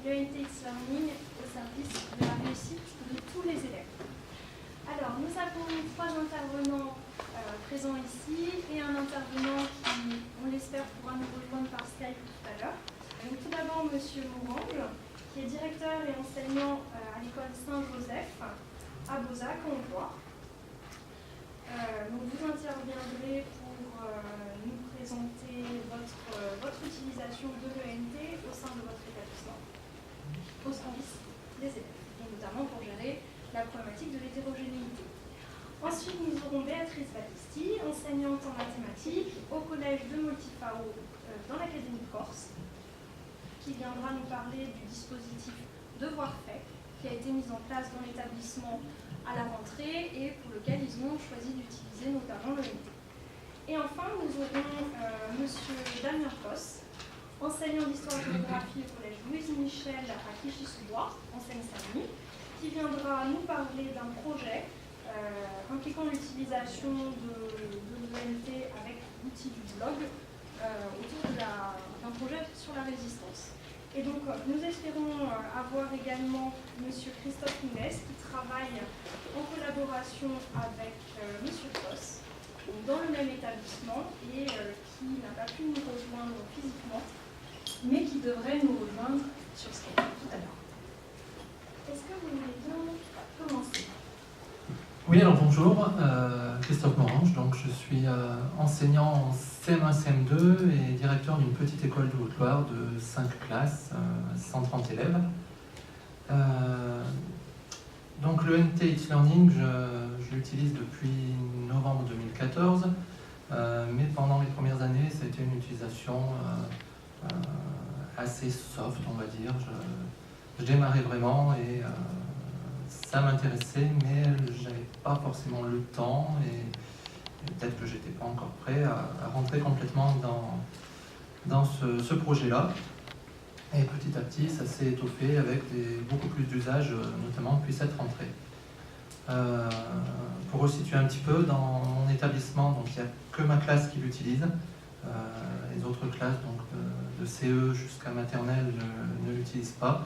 l'ENTX Learning au service de la réussite de tous les élèves. Alors, nous avons 3 intervenants présents ici et un intervenant qui, on l'espère, pourra nous rejoindre par Skype tout à l'heure. Donc, tout d'abord, M. Morange, qui est directeur et enseignant à l'école Saint-Joseph à Beauzac, en Loire. Donc, vous interviendrez pour nous présenter votre utilisation de l'ENT au sein de votre établissement, au service des élèves, et notamment pour gérer la problématique de l'hétérogénéité. Ensuite, nous aurons Béatrice Battisti, enseignante en mathématiques au collège de Multifao dans l'Académie de Corse, qui viendra nous parler du dispositif Devoir fait, qui a été mis en place dans l'établissement à la rentrée et pour lequel ils ont choisi d'utiliser notamment l'ENT. Et enfin, nous aurons M. Damien Foss, enseignant d'histoire-géographie au collège Louise Michel à Clichy-sous-Bois, en Seine-Saint-Denis, qui viendra nous parler d'un projet impliquant l'utilisation de l'ENT avec l'outil du blog autour d'un projet sur la résistance. Et donc, nous espérons avoir également M. Christophe Moules, qui travaille en collaboration avec M. Foss dans le même établissement et qui n'a pas pu nous rejoindre physiquement, mais qui devrait nous rejoindre sur Skype tout à l'heure. Est-ce que vous voulez bien commencer ? Oui, alors bonjour, Christophe Morange, donc je suis enseignant en CM1, CM2 et directeur d'une petite école de Haute-Loire de 5 classes, 130 élèves. Donc le NTX Learning, je l'utilise depuis novembre 2014, mais pendant les premières années, ça a été une utilisation assez soft, on va dire. Je démarrais vraiment et ça m'intéressait, mais je n'avais pas forcément le temps et peut-être que je n'étais pas encore prêt à rentrer complètement dans ce projet-là. Et petit à petit, ça s'est étoffé avec beaucoup plus d'usages, notamment depuis cette rentrée. Pour resituer un petit peu, dans mon établissement, donc, il n'y a que ma classe qui l'utilise. Les autres classes, donc, de CE jusqu'à maternelle, ne l'utilisent pas.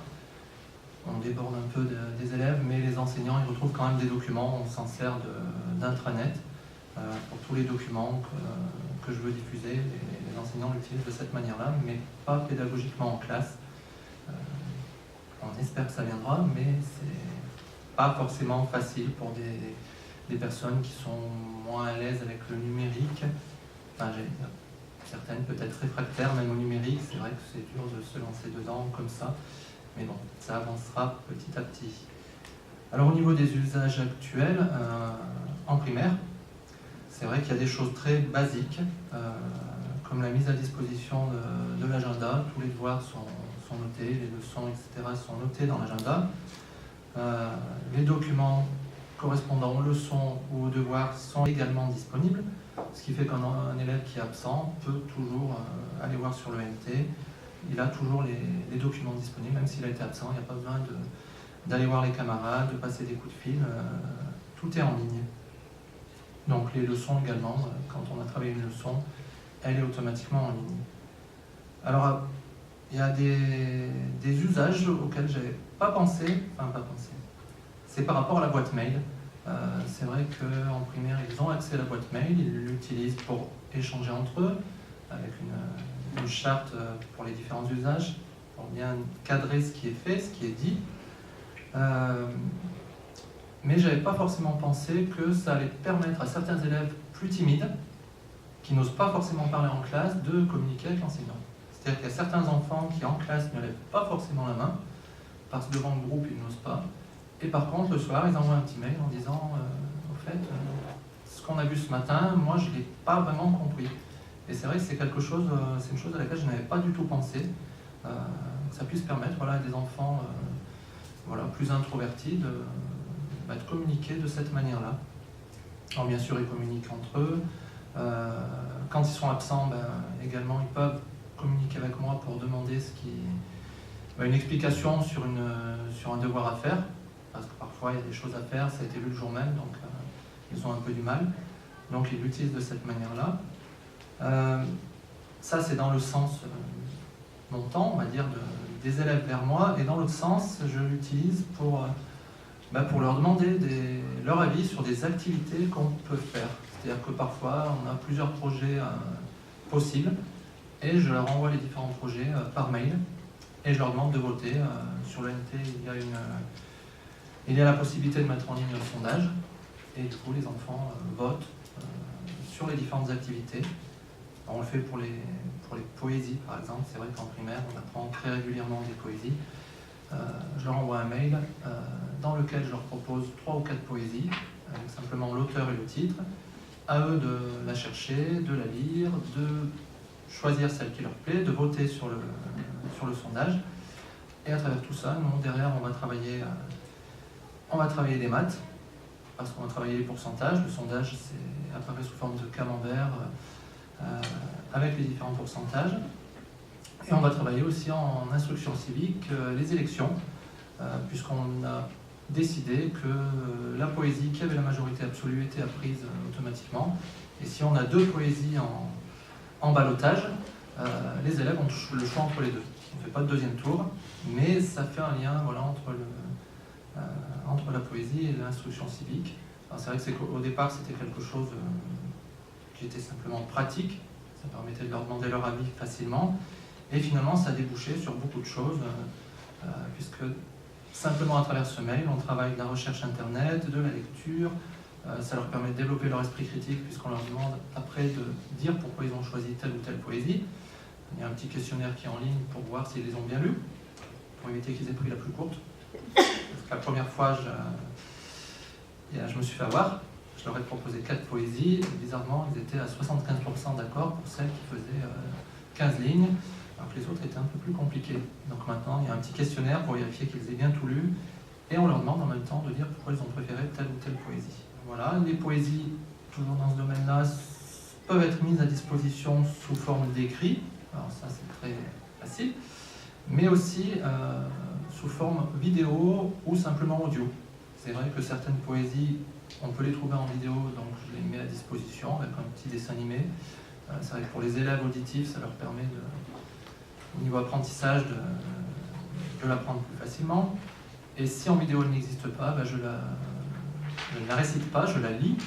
On déborde un peu des élèves, mais les enseignants ils retrouvent quand même des documents. On s'en sert d'intranet pour tous les documents que je veux diffuser. Les enseignants l'utilisent de cette manière-là, mais pas pédagogiquement en classe. On espère que ça viendra, mais c'est pas forcément facile pour des personnes qui sont moins à l'aise avec le numérique. Enfin, certaines peut-être réfractaires même au numérique. C'est vrai que c'est dur de se lancer dedans comme ça. Mais bon, ça avancera petit à petit. Alors au niveau des usages actuels, en primaire, c'est vrai qu'il y a des choses très basiques, comme la mise à disposition de l'agenda. Tous les devoirs sont notés, les leçons, etc. sont notés dans l'agenda. Les documents correspondant aux leçons ou aux devoirs sont également disponibles, ce qui fait qu'un élève qui est absent peut toujours aller voir sur l'ENT. Il a toujours les documents disponibles, même s'il a été absent, il n'y a pas besoin d'aller voir les camarades, de passer des coups de fil, tout est en ligne. Donc les leçons également, quand on a travaillé une leçon, elle est automatiquement en ligne. Alors, il y a des usages auxquels je n'avais pas pensé, c'est par rapport à la boîte mail. C'est vrai qu'en primaire, ils ont accès à la boîte mail, ils l'utilisent pour échanger entre eux, avec une charte pour les différents usages, pour bien cadrer ce qui est fait, ce qui est dit. Mais je n'avais pas forcément pensé que ça allait permettre à certains élèves plus timides, qui n'osent pas forcément parler en classe, de communiquer avec l'enseignant. C'est-à-dire qu'il y a certains enfants qui en classe ne lèvent pas forcément la main, parce que devant le groupe ils n'osent pas. Et par contre, le soir, ils envoient un petit mail en disant au fait, ce qu'on a vu ce matin, moi je ne l'ai pas vraiment compris. Et c'est vrai que c'est une chose à laquelle je n'avais pas du tout pensé. Ça puisse permettre à des enfants plus introvertis de communiquer de cette manière-là. Alors bien sûr, ils communiquent entre eux. Quand ils sont absents, également, ils peuvent communiquer avec moi pour demander une explication sur un devoir à faire. Parce que parfois, il y a des choses à faire, ça a été vu le jour même, donc ils ont un peu du mal. Donc, ils l'utilisent de cette manière-là. Ça, c'est dans le sens montant, on va dire, des élèves vers moi, et dans l'autre sens, je l'utilise pour leur demander leur avis sur des activités qu'on peut faire. C'est-à-dire que parfois, on a plusieurs projets possibles, et je leur envoie les différents projets par mail, et je leur demande de voter. Sur l'ENT, il y a la possibilité de mettre en ligne un sondage, et du coup, les enfants votent sur les différentes activités. On le fait pour les poésies, par exemple. C'est vrai qu'en primaire, on apprend très régulièrement des poésies. Je leur envoie un mail dans lequel je leur propose 3 ou 4 poésies, avec simplement l'auteur et le titre. À eux de la chercher, de la lire, de choisir celle qui leur plaît, de voter sur le sondage. Et à travers tout ça, nous, derrière, on va travailler des maths, parce qu'on va travailler les pourcentages. Le sondage apparaît sous forme de camembert avec les différents pourcentages. Et on va travailler aussi en instruction civique les élections, puisqu'on a décidé que la poésie qui avait la majorité absolue était apprise automatiquement. Et si on a 2 poésies en ballottage, les élèves ont le choix entre les deux. On ne fait pas de deuxième tour, mais ça fait un lien entre la poésie et l'instruction civique. C'est vrai qu'au départ, c'était quelque chose qui était simplement pratique. Ça permettait de leur demander leur avis facilement. Et finalement, ça a débouché sur beaucoup de choses, puisque simplement à travers ce mail, on travaille de la recherche internet, de la lecture. Ça leur permet de développer leur esprit critique, puisqu'on leur demande après de dire pourquoi ils ont choisi telle ou telle poésie. Il y a un petit questionnaire qui est en ligne pour voir s'ils les ont bien lus, pour éviter qu'ils aient pris la plus courte. Parce que la première fois, je me suis fait avoir. Je leur ai proposé 4 poésies. Et bizarrement, ils étaient à 75% d'accord pour celles qui faisaient 15 lignes, alors que les autres étaient un peu plus compliquées. Donc maintenant, il y a un petit questionnaire pour vérifier qu'ils aient bien tout lu. Et on leur demande en même temps de dire pourquoi ils ont préféré telle ou telle poésie. Voilà, les poésies, toujours dans ce domaine-là, peuvent être mises à disposition sous forme d'écrit. Alors ça, c'est très facile. Mais aussi sous forme vidéo ou simplement audio. C'est vrai que certaines poésies, on peut les trouver en vidéo, donc je les mets à disposition avec un petit dessin animé. C'est vrai que pour les élèves auditifs, ça leur permet, au niveau apprentissage, de l'apprendre plus facilement. Et si en vidéo elle n'existe pas, je ne la récite pas, je la lis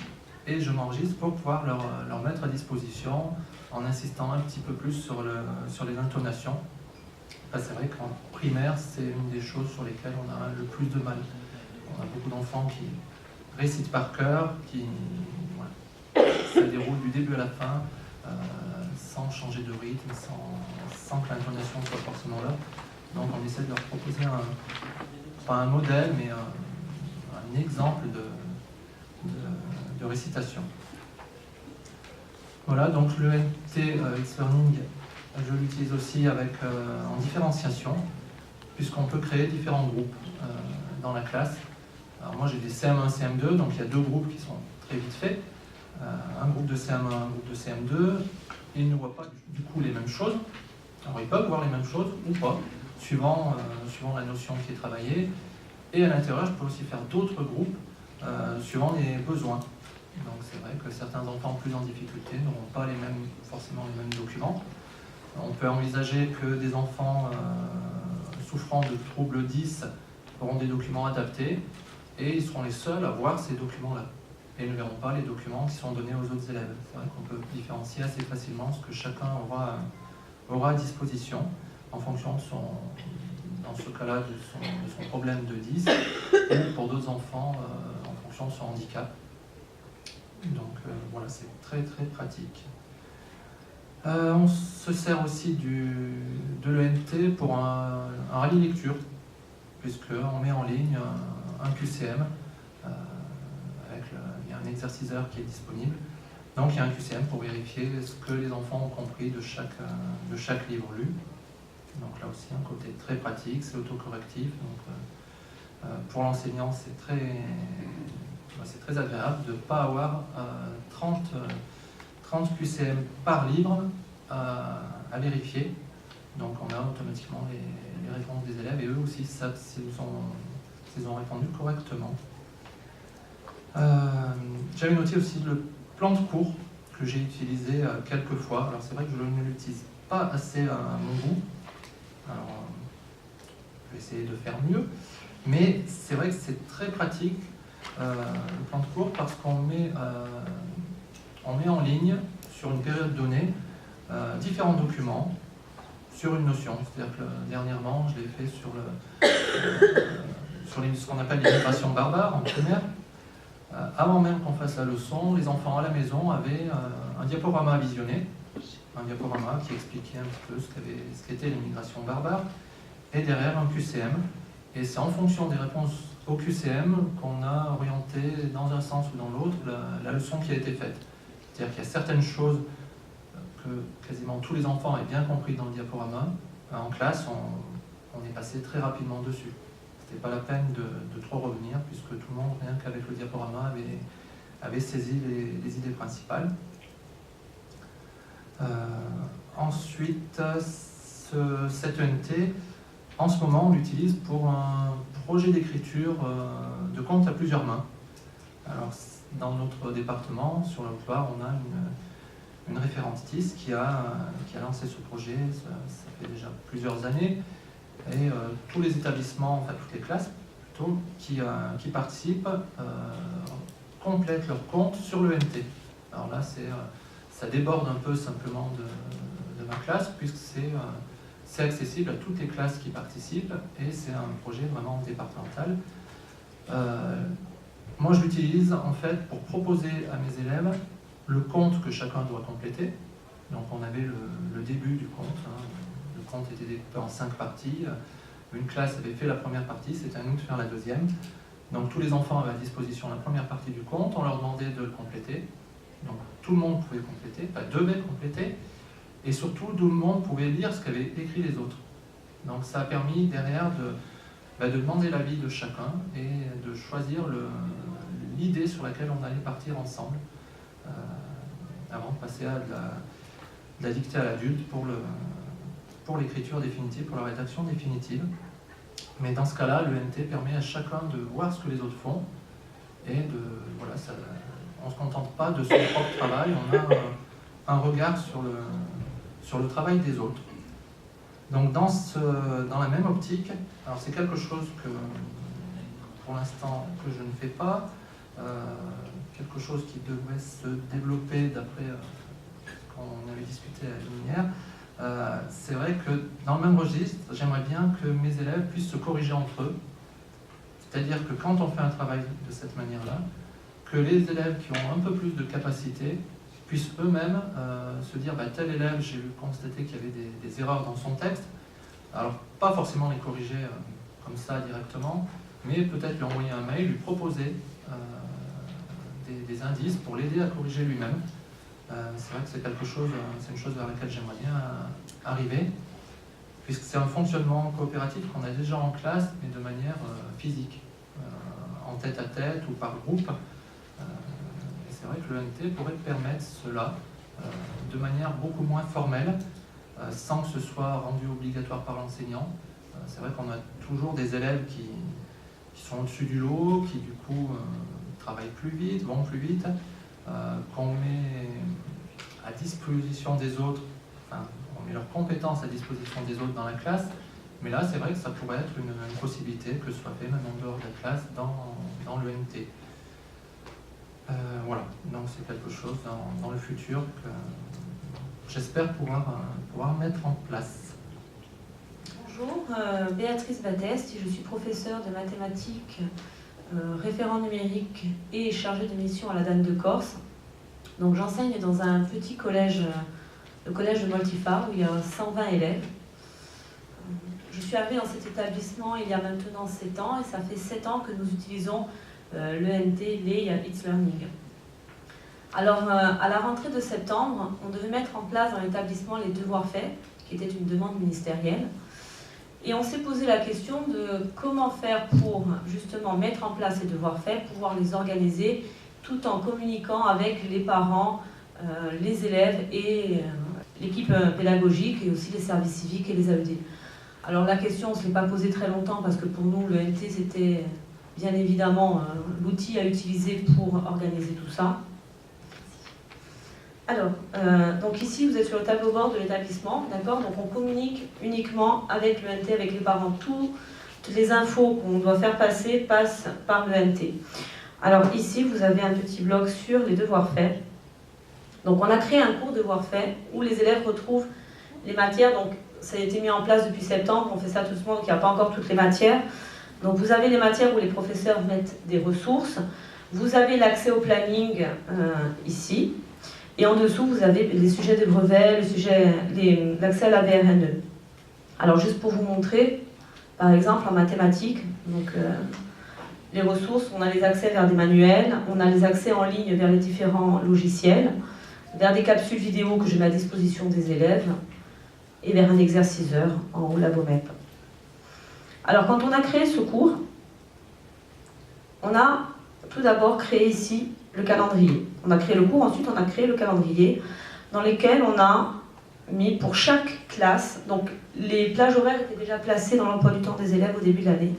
et je m'enregistre pour pouvoir leur mettre à disposition en insistant un petit peu plus sur les intonations. C'est vrai qu'en primaire, c'est une des choses sur lesquelles on a le plus de mal. On a beaucoup d'enfants qui récitent par cœur, ça déroule du début à la fin, sans changer de rythme, sans que l'intonation soit forcément là. Donc on essaie de leur proposer pas un modèle, mais un exemple de récitation. Voilà, donc le NT X-Learning, je l'utilise aussi en différenciation, puisqu'on peut créer différents groupes dans la classe. Alors moi j'ai des CM1, CM2, donc il y a 2 groupes qui sont très vite faits. Un groupe de CM1, un groupe de CM2, ils ne voient pas du coup les mêmes choses. Alors ils peuvent voir les mêmes choses ou pas, suivant la notion qui est travaillée. Et à l'intérieur, je peux aussi faire d'autres groupes suivant les besoins. Donc c'est vrai que certains enfants plus en difficulté n'auront pas forcément les mêmes documents. On peut envisager que des enfants souffrant de troubles 10 auront des documents adaptés et ils seront les seuls à voir ces documents-là. Et ils ne verront pas les documents qui sont donnés aux autres élèves. C'est vrai qu'on peut différencier assez facilement ce que chacun aura à disposition en fonction de dans ce cas-là, de son problème de 10 ou pour d'autres enfants en fonction de son handicap. Donc voilà, c'est très très pratique. On se sert aussi de l'ENT pour un rallye lecture, puisqu'on met en ligne un QCM, il y a un exerciceur qui est disponible. Donc il y a un QCM pour vérifier ce que les enfants ont compris de chaque livre lu. Donc là aussi un côté très pratique, c'est autocorrectif. Donc pour l'enseignant c'est très agréable de ne pas avoir 30 QCM par livre à vérifier. Donc on a automatiquement les réponses des élèves et eux aussi savent s'ils ont répondu correctement. J'avais noté aussi le plan de cours que j'ai utilisé quelques fois. Alors c'est vrai que je ne l'utilise pas assez à mon goût. Alors, vais essayer de faire mieux. Mais c'est vrai que c'est très pratique, le plan de cours, parce qu'on met en ligne, sur une période donnée, différents documents sur une notion. C'est-à-dire que dernièrement, je l'ai fait sur ce qu'on appelle l'immigration barbare en primaire. Avant même qu'on fasse la leçon, les enfants à la maison avaient un diaporama à visionner, un diaporama qui expliquait un petit peu ce qu'était l'immigration barbare, et derrière un QCM. Et c'est en fonction des réponses au QCM qu'on a orienté dans un sens ou dans l'autre la leçon qui a été faite. C'est-à-dire qu'il y a certaines choses que quasiment tous les enfants avaient bien compris dans le diaporama. En classe, on est passé très rapidement dessus. C'était pas la peine de trop revenir, puisque tout le monde, rien qu'avec le diaporama, avait saisi les idées principales. Ensuite, cette ENT, en ce moment, on l'utilise pour un projet d'écriture de contes à plusieurs mains. Alors, dans notre département, sur le Haut-Loire, on a une référente TIS qui a lancé ce projet, ça fait déjà plusieurs années, et tous les établissements, enfin toutes les classes plutôt, qui participent complètent leur compte sur l'ENT. Alors là, ça déborde un peu simplement de ma classe, puisque c'est accessible à toutes les classes qui participent, et c'est un projet vraiment départemental. Moi, je l'utilise en fait pour proposer à mes élèves le compte que chacun doit compléter. Donc on avait le début du compte. Le compte était découpé en 5 parties. Une classe avait fait la première partie, c'était à nous de faire la deuxième. Donc tous les enfants avaient à disposition la première partie du compte, on leur demandait de le compléter. Donc tout le monde pouvait compléter, enfin devait compléter, et surtout tout le monde pouvait lire ce qu'avaient écrit les autres. Donc ça a permis derrière de demander l'avis de chacun et de choisir l'idée sur laquelle on allait partir ensemble, avant de passer à de la dictée à l'adulte pour l'écriture définitive, pour la rédaction définitive. Mais dans ce cas-là, l'ENT permet à chacun de voir ce que les autres font et on ne se contente pas de son propre travail, on a un regard sur le travail des autres. Donc dans la même optique, alors c'est quelque chose que pour l'instant que je ne fais pas, quelque chose qui devrait se développer d'après ce qu'on avait discuté à la lumière. C'est vrai que dans le même registre, j'aimerais bien que mes élèves puissent se corriger entre eux. C'est-à-dire que quand on fait un travail de cette manière-là, que les élèves qui ont un peu plus de capacité puissent eux-mêmes se dire tel élève, j'ai constaté qu'il y avait des erreurs dans son texte. Alors, pas forcément les corriger comme ça directement, mais peut-être lui envoyer un mail, lui proposer des indices pour l'aider à corriger lui-même. C'est vrai que c'est une chose vers laquelle j'aimerais bien arriver, puisque c'est un fonctionnement coopératif qu'on a déjà en classe, mais de manière physique, en tête-à-tête ou par groupe. Et c'est vrai que l'ENT pourrait permettre cela de manière beaucoup moins formelle, sans que ce soit rendu obligatoire par l'enseignant. C'est vrai qu'on a toujours des élèves qui sont au-dessus du lot, qui du coup travaillent plus vite, vont plus vite, qu'on met à disposition des autres, enfin, on met leurs compétences à disposition des autres dans la classe, mais là c'est vrai que ça pourrait être une possibilité que ce soit fait même en dehors de la classe dans l'ENT. Voilà, donc c'est quelque chose dans le futur que j'espère pouvoir mettre en place. Bonjour, Béatrice Batteste, je suis professeure de mathématiques, référent numérique et chargée de mission à la DAN de Corse. Donc j'enseigne dans un petit collège, le collège de Moltifar, où il y a 120 élèves. Je suis arrivée dans cet établissement il y a maintenant 7 ans, et ça fait 7 ans que nous utilisons l'ENT, It's Learning. Alors, à la rentrée de septembre, on devait mettre en place dans l'établissement les devoirs faits, qui était une demande ministérielle. Et on s'est posé la question de comment faire pour justement mettre en place ces devoirs faits, pouvoir les organiser tout en communiquant avec les parents, les élèves et l'équipe pédagogique et aussi les services civiques et les AED. Alors la question, on ne se l'est pas posée très longtemps parce que pour nous, l'ENT, c'était bien évidemment l'outil à utiliser pour organiser tout ça. Alors, donc ici, vous êtes sur le tableau bord de l'établissement, d'accord? Donc on communique uniquement avec l'ENT, avec les parents. toutes les infos qu'on doit faire passer passent par l'ENT. Alors ici, vous avez un petit bloc sur les devoirs faits. Donc on a créé un cours devoirs faits où les élèves retrouvent les matières. Donc ça a été mis en place depuis septembre, on fait ça tout doucement, donc il n'y a pas encore toutes les matières. Donc vous avez les matières où les professeurs mettent des ressources. Vous avez l'accès au planning ici. Et en dessous, vous avez les sujets de brevet, l'accès à la VRNE. Alors juste pour vous montrer, par exemple en mathématiques, donc, les ressources, on a les accès vers des manuels, on a les accès en ligne vers les différents logiciels, vers des capsules vidéo que je mets à disposition des élèves, et vers un exerciceur en haut Labomep. Alors quand on a créé ce cours, on a tout d'abord créé ici le calendrier. On a créé le cours, ensuite on a créé le calendrier dans lequel on a mis pour chaque classe, donc les plages horaires étaient déjà placées dans l'emploi du temps des élèves au début de l'année.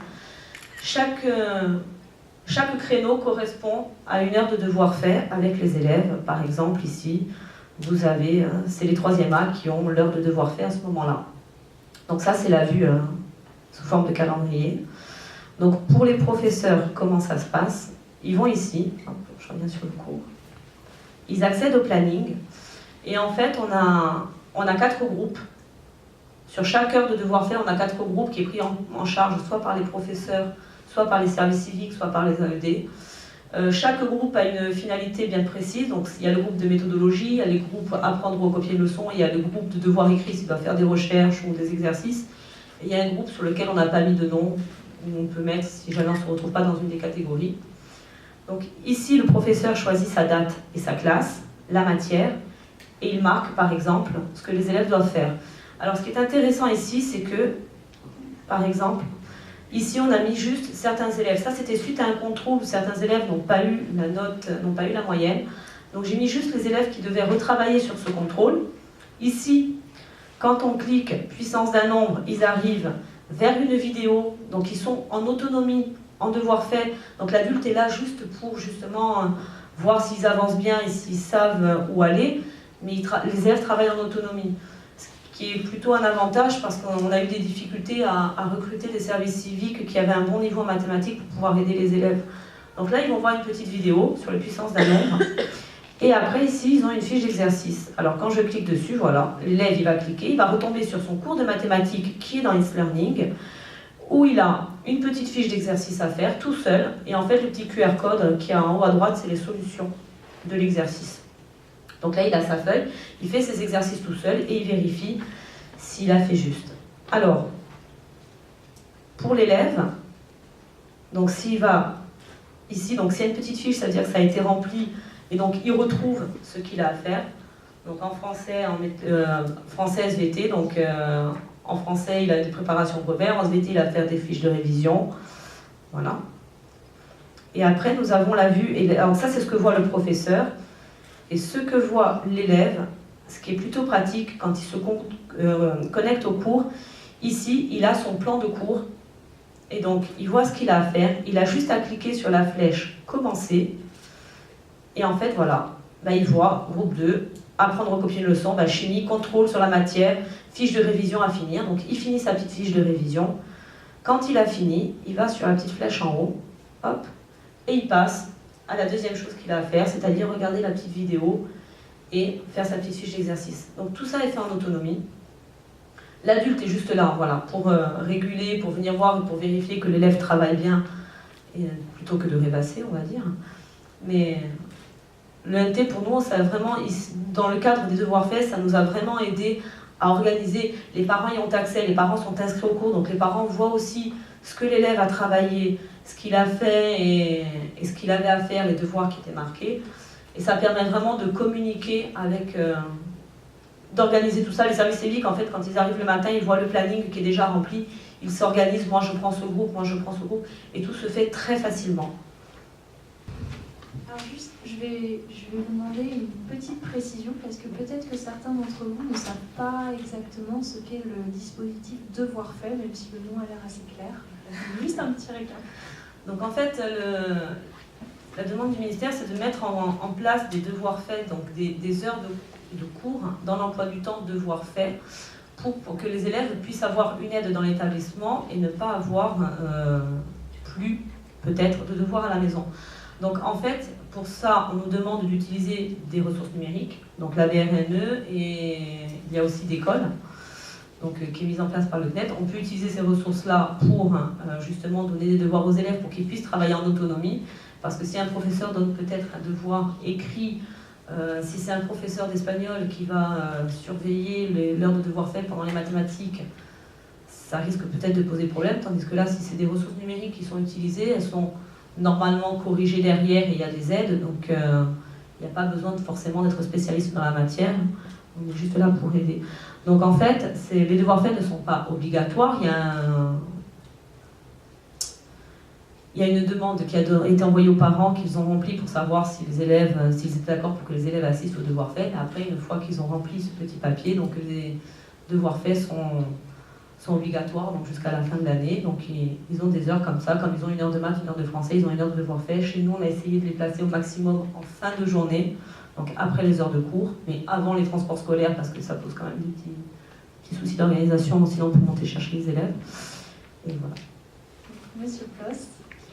Chaque créneau correspond à une heure de devoir fait avec les élèves. Par exemple ici, vous avez, c'est les 3e A qui ont l'heure de devoir fait à ce moment-là. Donc ça c'est la vue sous forme de calendrier. Donc pour les professeurs, comment ça se passe? Ils vont ici, je reviens sur le cours, ils accèdent au planning et en fait on a 4 groupes. Sur chaque heure de devoir faire, on a 4 groupes qui est pris en charge soit par les professeurs, soit par les services civiques, soit par les AED. Chaque groupe a une finalité bien précise, donc il y a le groupe de méthodologie, il y a les groupes apprendre ou copier une leçon, il y a le groupe de devoir écrit s'il doit faire des recherches ou des exercices, et il y a un groupe sur lequel on n'a pas mis de nom, où on peut mettre si jamais on ne se retrouve pas dans une des catégories. Donc ici, le professeur choisit sa date et sa classe, la matière, et il marque par exemple ce que les élèves doivent faire. Alors ce qui est intéressant ici, c'est que, par exemple, ici on a mis juste certains élèves. Ça c'était suite à un contrôle où certains élèves n'ont pas eu la note, n'ont pas eu la moyenne. Donc j'ai mis juste les élèves qui devaient retravailler sur ce contrôle. Ici, quand on clique puissance d'un nombre, ils arrivent vers une vidéo, donc ils sont en autonomie, en devoir fait. Donc l'adulte est là juste pour justement voir s'ils avancent bien et s'ils savent où aller, mais les élèves travaillent en autonomie. Ce qui est plutôt un avantage parce qu'on a eu des difficultés à recruter des services civiques qui avaient un bon niveau en mathématiques pour pouvoir aider les élèves. Donc là, ils vont voir une petite vidéo sur les puissances d'un nombre. Et après, ici, ils ont une fiche d'exercice. Alors quand je clique dessus, voilà, l'élève, il va cliquer, il va retomber sur son cours de mathématiques qui est dans It's Learning, où il a une petite fiche d'exercice à faire tout seul. Et en fait, le petit QR code qui est en haut à droite, c'est les solutions de l'exercice. Donc là, il a sa feuille, il fait ses exercices tout seul et il vérifie s'il a fait juste. Alors, pour l'élève, donc s'il va ici, donc s'il y a une petite fiche, ça veut dire que ça a été rempli et donc il retrouve ce qu'il a à faire. Donc en français, français SVT, donc en français, il a des préparations brevet, en SVT, il a à faire des fiches de révision. Voilà. Et après, nous avons la vue, et alors ça, c'est ce que voit le professeur. Et ce que voit l'élève, ce qui est plutôt pratique quand il se connecte au cours, ici, il a son plan de cours. Et donc, il voit ce qu'il a à faire. Il a juste à cliquer sur la flèche « Commencer ». Et en fait, voilà, il voit groupe 2, apprendre à copier une leçon, chimie, contrôle sur la matière, fiche de révision à finir. Donc, il finit sa petite fiche de révision. Quand il a fini, il va sur la petite flèche en haut, hop, et il passe à la deuxième chose qu'il a à faire, c'est-à-dire regarder la petite vidéo et faire sa petite fiche d'exercice. Donc tout ça est fait en autonomie. L'adulte est juste là, voilà, pour réguler, pour venir voir, pour vérifier que l'élève travaille bien, plutôt que de rêvasser, on va dire. Mais le NT, pour nous, ça a vraiment, dans le cadre des devoirs faits, ça nous a vraiment aidé à organiser. Les parents y ont accès, les parents sont inscrits au cours, donc les parents voient aussi ce que l'élève a travaillé, ce qu'il a fait et ce qu'il avait à faire, les devoirs qui étaient marqués. Et ça permet vraiment de communiquer avec, d'organiser tout ça. Les services civiques, en fait, quand ils arrivent le matin, ils voient le planning qui est déjà rempli, ils s'organisent, moi je prends ce groupe, moi je prends ce groupe, et tout se fait très facilement. Alors juste, je vais vous demander une petite précision, parce que peut-être que certains d'entre vous ne savent pas exactement ce qu'est le dispositif devoir fait, même si le nom a l'air assez clair. Juste un petit récap. Donc en fait, la demande du ministère, c'est de mettre en place des devoirs faits, donc des heures de cours dans l'emploi du temps devoirs faits, pour que les élèves puissent avoir une aide dans l'établissement et ne pas avoir plus peut-être de devoirs à la maison. Donc en fait, pour ça, on nous demande d'utiliser des ressources numériques, donc la BRNE, et il y a aussi des codes, donc, qui est mise en place par le CNED. On peut utiliser ces ressources-là pour justement donner des devoirs aux élèves pour qu'ils puissent travailler en autonomie, parce que si un professeur donne peut-être un devoir écrit, si c'est un professeur d'espagnol qui va surveiller l'heure de devoir fait pendant les mathématiques, ça risque peut-être de poser problème, tandis que là, si c'est des ressources numériques qui sont utilisées, elles sont normalement corrigées derrière et il y a des aides, donc il n'y a pas besoin forcément d'être spécialiste dans la matière, on est juste là pour aider. Donc en fait, les devoirs faits ne sont pas obligatoires, il y a une demande qui a été envoyée aux parents qu'ils ont remplie pour savoir si les élèves, s'ils étaient d'accord pour que les élèves assistent aux devoirs faits. Et après, une fois qu'ils ont rempli ce petit papier, donc les devoirs faits sont obligatoires donc jusqu'à la fin de l'année. Donc ils ont des heures comme ça, comme ils ont une heure de maths, une heure de français, ils ont une heure de devoirs faits. Chez nous, on a essayé de les placer au maximum en fin de journée, donc après les heures de cours, mais avant les transports scolaires parce que ça pose quand même des petits soucis d'organisation, sinon pour monter chercher les élèves. Et voilà. Monsieur Ploss.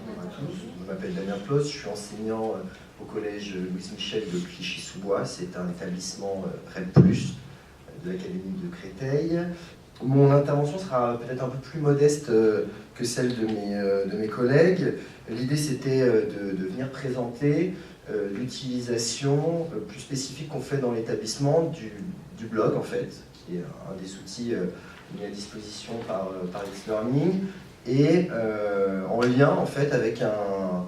Bonjour à tous, je m'appelle Damien Ploss, je suis enseignant au collège Louise Michel de Clichy-sous-Bois. C'est un établissement REP+, de l'Académie de Créteil. Mon intervention sera peut-être un peu plus modeste que celle de mes collègues. L'idée c'était de venir présenter l'utilisation plus spécifique qu'on fait dans l'établissement du blog en fait, qui est un des outils mis à disposition par X-Learning, et en lien en fait avec un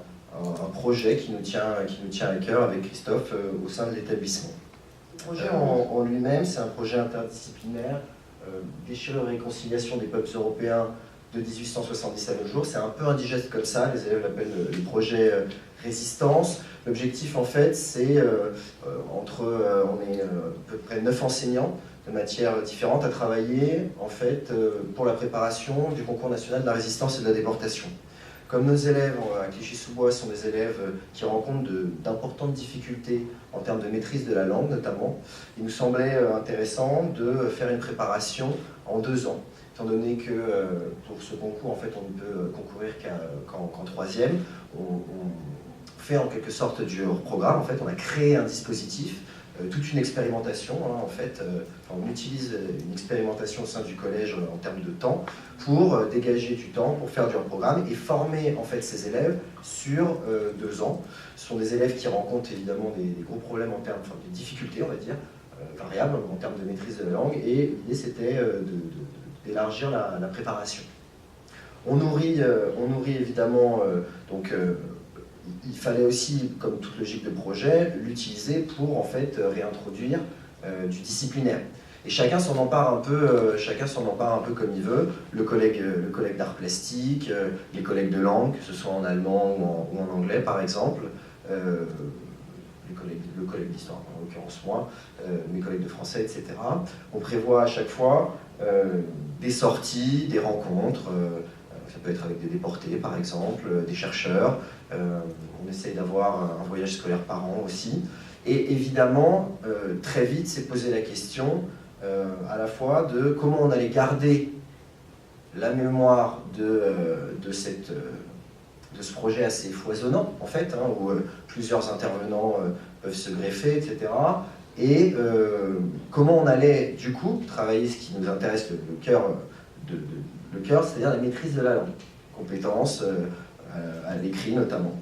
projet qui nous tient à cœur avec Christophe au sein de l'établissement. Le projet en lui-même, c'est un projet interdisciplinaire, déchirure et réconciliation des peuples européens de 1870 à nos jours. C'est un peu indigeste comme ça, les élèves l'appellent le projet Résistance. L'objectif en fait, c'est on est à peu près 9 enseignants de matières différentes à travailler en fait pour la préparation du concours national de la résistance et de la déportation. Comme nos élèves à Clichy-sous-Bois sont des élèves qui rencontrent d'importantes difficultés en termes de maîtrise de la langue notamment, il nous semblait intéressant de faire une préparation en 2 ans. Étant donné que pour ce concours, en fait, on ne peut concourir qu'en 3e, on fait en quelque sorte du hors-programme. En fait, on a créé un dispositif, toute une expérimentation, hein, en fait. On utilise une expérimentation au sein du collège en termes de temps pour dégager du temps, pour faire du hors-programme et former en fait ces élèves sur 2 ans. Ce sont des élèves qui rencontrent évidemment des gros problèmes en termes, de difficultés, on va dire, variables en termes de maîtrise de la langue, et l'idée c'était d'élargir la préparation. On nourrit évidemment, il fallait aussi, comme toute logique de projet, l'utiliser pour en fait réintroduire du disciplinaire. Et chacun s'en empare un peu comme il veut. Le collègue d'art plastique, les collègues de langue, que ce soit en allemand ou en anglais par exemple, le collègue d'histoire, en l'occurrence moi, mes collègues de français, etc. On prévoit à chaque fois des sorties, des rencontres, ça peut être avec des déportés par exemple, des chercheurs, on essaye d'avoir un voyage scolaire par an aussi. Et évidemment, très vite s'est posé la question à la fois de comment on allait garder la mémoire de ce projet assez foisonnant, en fait, hein, où plusieurs intervenants peuvent se greffer, etc. Et comment on allait, du coup, travailler ce qui nous intéresse, le cœur, c'est-à-dire la maîtrise de la langue, compétences à l'écrit notamment.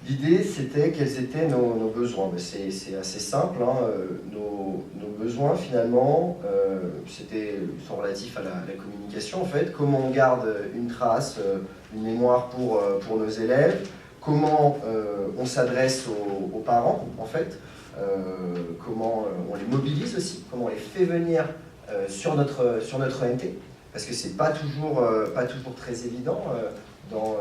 L'idée, c'était quels étaient nos besoins. C'est assez simple, hein. Nos besoins, finalement, sont relatifs à la communication, en fait. Comment on garde une trace, une mémoire pour nos élèves, comment on s'adresse aux parents, en fait, comment on les mobilise aussi, comment on les fait venir sur notre ENT, parce que c'est pas toujours très évident dans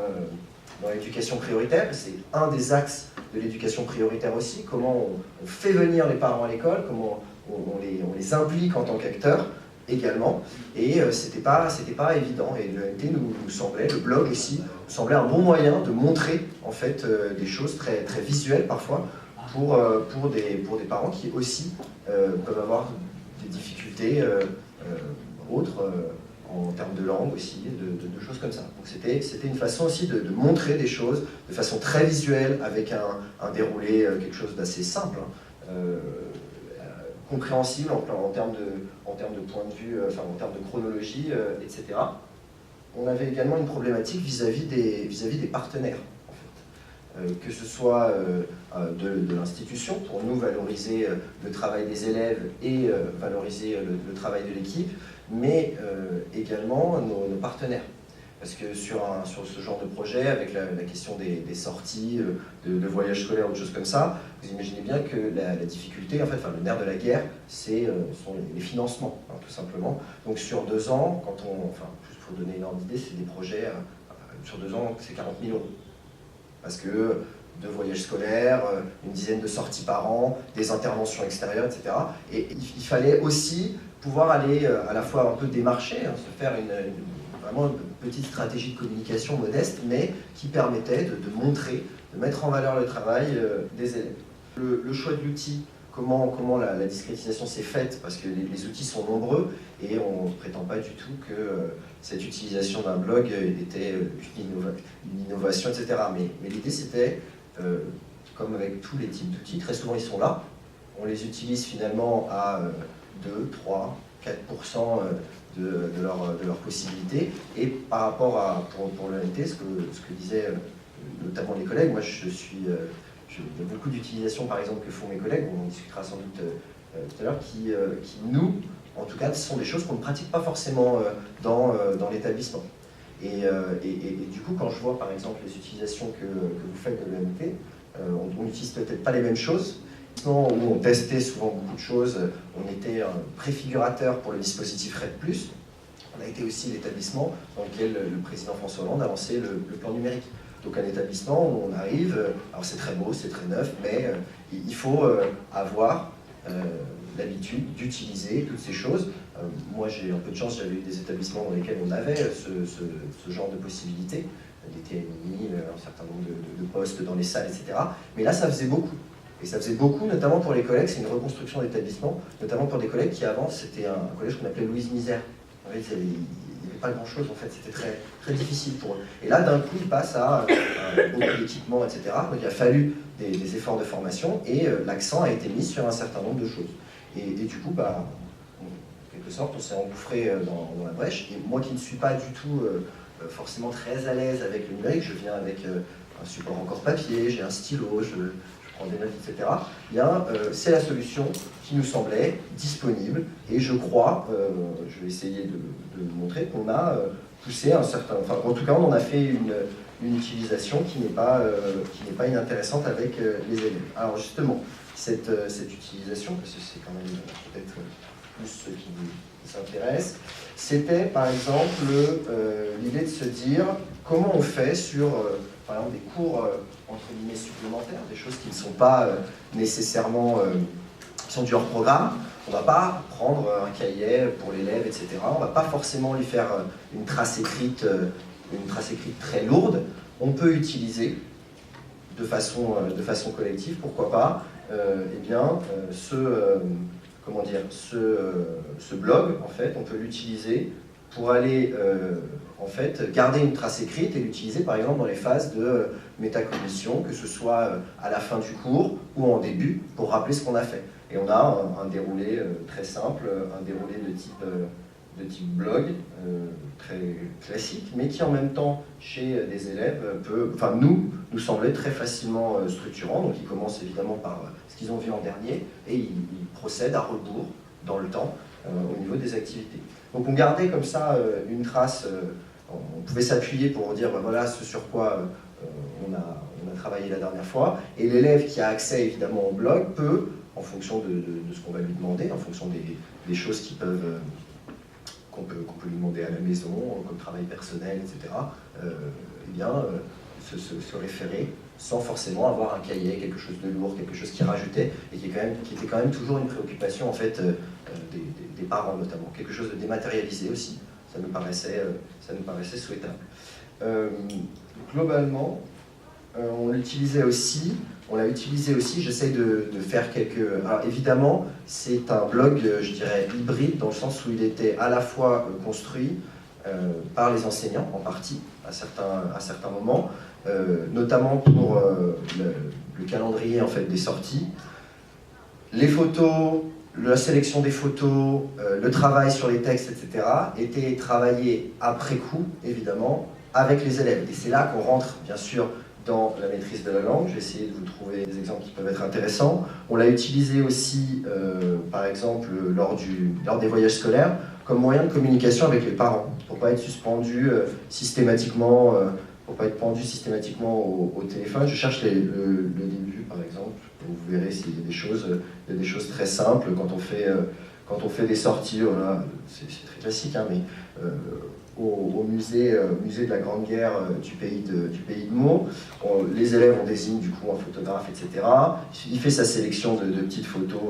l'éducation prioritaire. C'est un des axes de l'éducation prioritaire aussi, comment on fait venir les parents à l'école, comment on les implique en tant qu'acteurs également, et c'était pas évident, et le ENT nous semblait, le blog aussi, nous semblait un bon moyen de montrer en fait des choses très, très visuelles parfois pour des parents qui aussi peuvent avoir des difficultés autres, en termes de langue aussi, de choses comme ça. Donc c'était une façon aussi de montrer des choses de façon très visuelle, avec un déroulé, quelque chose d'assez simple, hein, compréhensible en termes de point de vue, enfin en termes de chronologie, etc. On avait également une problématique vis-à-vis des partenaires, en fait. Que ce soit de l'institution, pour nous valoriser le travail des élèves et valoriser le travail de l'équipe, mais également nos partenaires. Parce que sur ce genre de projet, avec la question des sorties, de voyages scolaires ou de choses comme ça, vous imaginez bien que la difficulté, en fait, enfin, le nerf de la guerre, sont les financements, hein, tout simplement. Donc sur 2 ans, enfin, juste pour donner une ordre d'idée, c'est des projets, sur 2 ans, c'est 40 000 €. Parce que 2 voyages scolaires, une dizaine de sorties par an, des interventions extérieures, etc. Et il fallait aussi pouvoir aller à la fois un peu démarcher, hein, se faire vraiment une petite stratégie de communication modeste, mais qui permettait de montrer, de mettre en valeur le travail des élèves. Le choix de l'outil, comment la discrétisation s'est faite, parce que les outils sont nombreux, et on ne prétend pas du tout que cette utilisation d'un blog était une innovation, etc. Mais l'idée c'était, comme avec tous les types d'outils, très souvent ils sont là, on les utilise finalement à 2, 3, 4% de leurs possibilités, et par rapport à, pour l'ENT, ce que disaient notamment les collègues, moi il y a beaucoup d'utilisations par exemple que font mes collègues, on en discutera sans doute tout à l'heure, qui nous, en tout cas, ce sont des choses qu'on ne pratique pas forcément dans l'établissement. Et du coup, quand je vois par exemple les utilisations que vous faites de l'ENT, on n'utilise peut-être pas les mêmes choses. Où on testait souvent beaucoup de choses, on était un préfigurateur pour le dispositif RED+. On a été aussi l'établissement dans lequel le président François Hollande a lancé le plan numérique. Donc un établissement où on arrive, alors c'est très beau, c'est très neuf, mais il faut avoir l'habitude d'utiliser toutes ces choses. Moi j'ai un peu de chance, j'avais eu des établissements dans lesquels on avait ce genre de possibilités, des TMI, un certain nombre de postes dans les salles, etc. Mais là ça faisait beaucoup. Et ça faisait beaucoup, notamment pour les collègues, c'est une reconstruction d'établissement, notamment pour des collègues qui avant, c'était un collège qu'on appelait Louise Misère. En fait, il n'y avait pas grand-chose, en fait, c'était très, très difficile pour eux. Et là, d'un coup, ils passent à beaucoup d'équipements, etc. Donc il a fallu des efforts de formation, et l'accent a été mis sur un certain nombre de choses. Et du coup, en quelque sorte, on s'est engouffré dans la brèche. Et moi qui ne suis pas du tout forcément très à l'aise avec le numérique, je viens avec un support encore papier, j'ai un stylo, je prends des notes, etc. C'est la solution qui nous semblait disponible, et je crois, je vais essayer de montrer qu'on a poussé un certain... Enfin, en tout cas, on en a fait une utilisation qui n'est pas inintéressante avec les élèves. Alors justement, cette utilisation, parce que c'est quand même peut-être plus ce qui nous intéresse, c'était par exemple l'idée de se dire comment on fait sur... par exemple, des cours entre guillemets supplémentaires, des choses qui ne sont pas nécessairement, qui sont du hors programme. On ne va pas prendre un cahier pour l'élève, etc. On ne va pas forcément lui faire une trace écrite très lourde. On peut utiliser de façon collective, pourquoi pas, ce blog, en fait, on peut l'utiliser pour aller en fait, garder une trace écrite et l'utiliser par exemple dans les phases de métacognition, que ce soit à la fin du cours ou en début, pour rappeler ce qu'on a fait. Et on a un déroulé très simple, un déroulé de type blog, très classique, mais qui en même temps, chez des élèves, nous semblait très facilement structurant. Donc il commence évidemment par ce qu'ils ont vu en dernier, et il procède à rebours dans le temps au niveau des activités. Donc on gardait comme ça une trace, on pouvait s'appuyer pour dire voilà ce sur quoi on a travaillé la dernière fois, et l'élève qui a accès évidemment au blog peut, en fonction de ce qu'on va lui demander, en fonction des choses qu'on peut lui demander à la maison, comme travail personnel, etc., se référer sans forcément avoir un cahier, quelque chose de lourd, quelque chose qui rajoutait, et qui était quand même toujours une préoccupation en fait, des parents notamment, quelque chose de dématérialisé aussi, ça nous paraissait souhaitable. Globalement, on l'utilisait aussi. On l'a utilisé aussi, j'essaye de faire quelques... Alors évidemment, c'est un blog, je dirais, hybride, dans le sens où il était à la fois construit par les enseignants, en partie, à certains moments, notamment pour le calendrier en fait, des sorties. Les photos, la sélection des photos, le travail sur les textes, etc., étaient travaillés après coup, évidemment, avec les élèves. Et c'est là qu'on rentre, bien sûr, dans la maîtrise de la langue. Je vais essayer de vous trouver des exemples qui peuvent être intéressants. On l'a utilisé aussi, par exemple, lors des voyages scolaires, comme moyen de communication avec les parents, pour ne pas être suspendu systématiquement, pour pas être pendu systématiquement au téléphone. Je cherche le début, par exemple. Vous verrez s'il y a des choses très simples quand on fait des sorties. Voilà, c'est très classique, hein, mais au musée de la Grande Guerre du pays de Meaux. Les élèves, on désigne du coup un photographe, etc. Il fait sa sélection de petites photos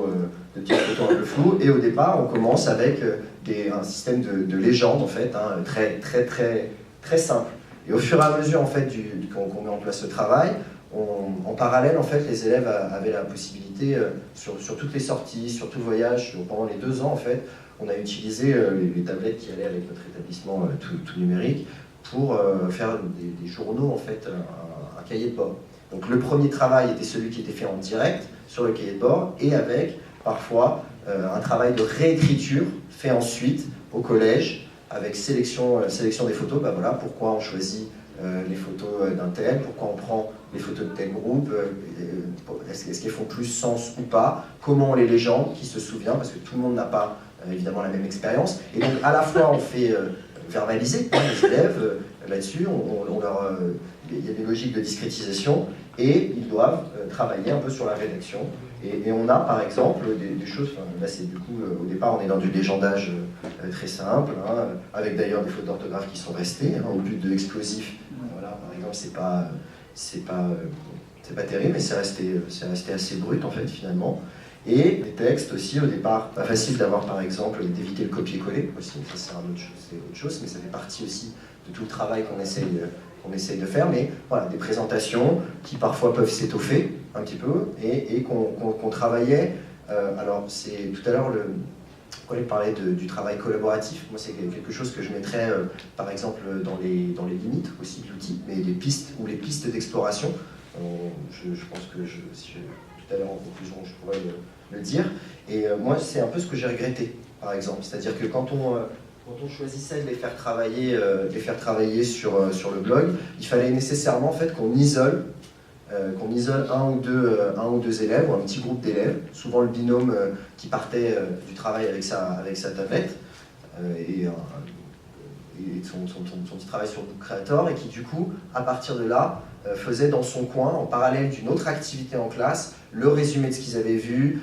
un peu floues. Et au départ, on commence avec un système de légende, en fait, hein, très simple. Et au fur et à mesure en fait, qu'on met en place ce travail, en parallèle, en fait, les élèves avaient la possibilité, sur toutes les sorties, sur tout le voyage, pendant les 2 ans, en fait, on a utilisé les tablettes qui allaient avec notre établissement tout numérique pour faire des journaux, en fait, un cahier de bord. Donc le premier travail était celui qui était fait en direct sur le cahier de bord et avec parfois un travail de réécriture fait ensuite au collège avec sélection des photos. Ben voilà, pourquoi on choisit les photos d'un tel, pourquoi on prend les photos de tel groupe, est-ce qu'elles font plus sens ou pas, comment on les légende, qui se souvient, parce que tout le monde n'a pas évidemment la même expérience. Et donc à la fois on fait verbaliser les élèves là-dessus, il y a des logiques de discrétisation et ils doivent travailler un peu sur la rédaction. Et on a par exemple des choses, là c'est du coup, au départ on est dans du légendage très simple, hein, avec d'ailleurs des fautes d'orthographe qui sont restées, hein, au but de explosif. Voilà, par exemple c'est pas terrible, mais c'est resté assez brut en fait finalement. Et les textes aussi, au départ, pas facile d'avoir par exemple, d'éviter le copier-coller aussi, ça c'est autre chose, mais ça fait partie aussi de tout le travail qu'on essaye de faire, mais voilà, des présentations qui parfois peuvent s'étoffer un petit peu et qu'on travaillait. Alors c'est tout à l'heure le collègue parlait du travail collaboratif. Moi c'est quelque chose que je mettrais par exemple dans les limites aussi de l'outil, mais les pistes d'exploration. Je pense que tout à l'heure en conclusion je pourrais le dire. Et moi c'est un peu ce que j'ai regretté par exemple, c'est-à-dire que quand on choisissait de les faire travailler sur le blog, il fallait nécessairement en fait, qu'on isole un ou deux élèves, ou un petit groupe d'élèves, souvent le binôme qui partait du travail avec sa tablette et son petit travail sur Book Creator, et qui du coup, à partir de là, faisait dans son coin, en parallèle d'une autre activité en classe, le résumé de ce qu'ils avaient vu,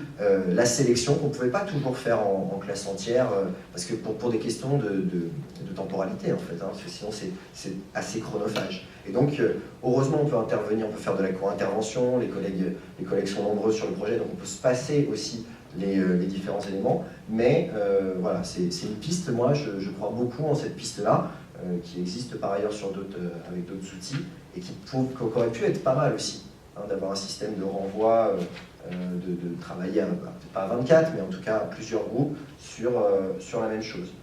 la sélection qu'on ne pouvait pas toujours faire en classe entière, parce que pour des questions de temporalité en fait, hein, parce que sinon c'est assez chronophage. Et donc heureusement on peut intervenir, on peut faire de la co-intervention, les collègues sont nombreux sur le projet, donc on peut se passer aussi les différents éléments, mais voilà, c'est une piste, moi je crois beaucoup en cette piste-là, qui existe par ailleurs avec d'autres outils, et qui aurait pu être pas mal aussi, hein, d'avoir un système de renvoi, de travailler, peut-être pas à 24, mais en tout cas à plusieurs groupes sur la même chose.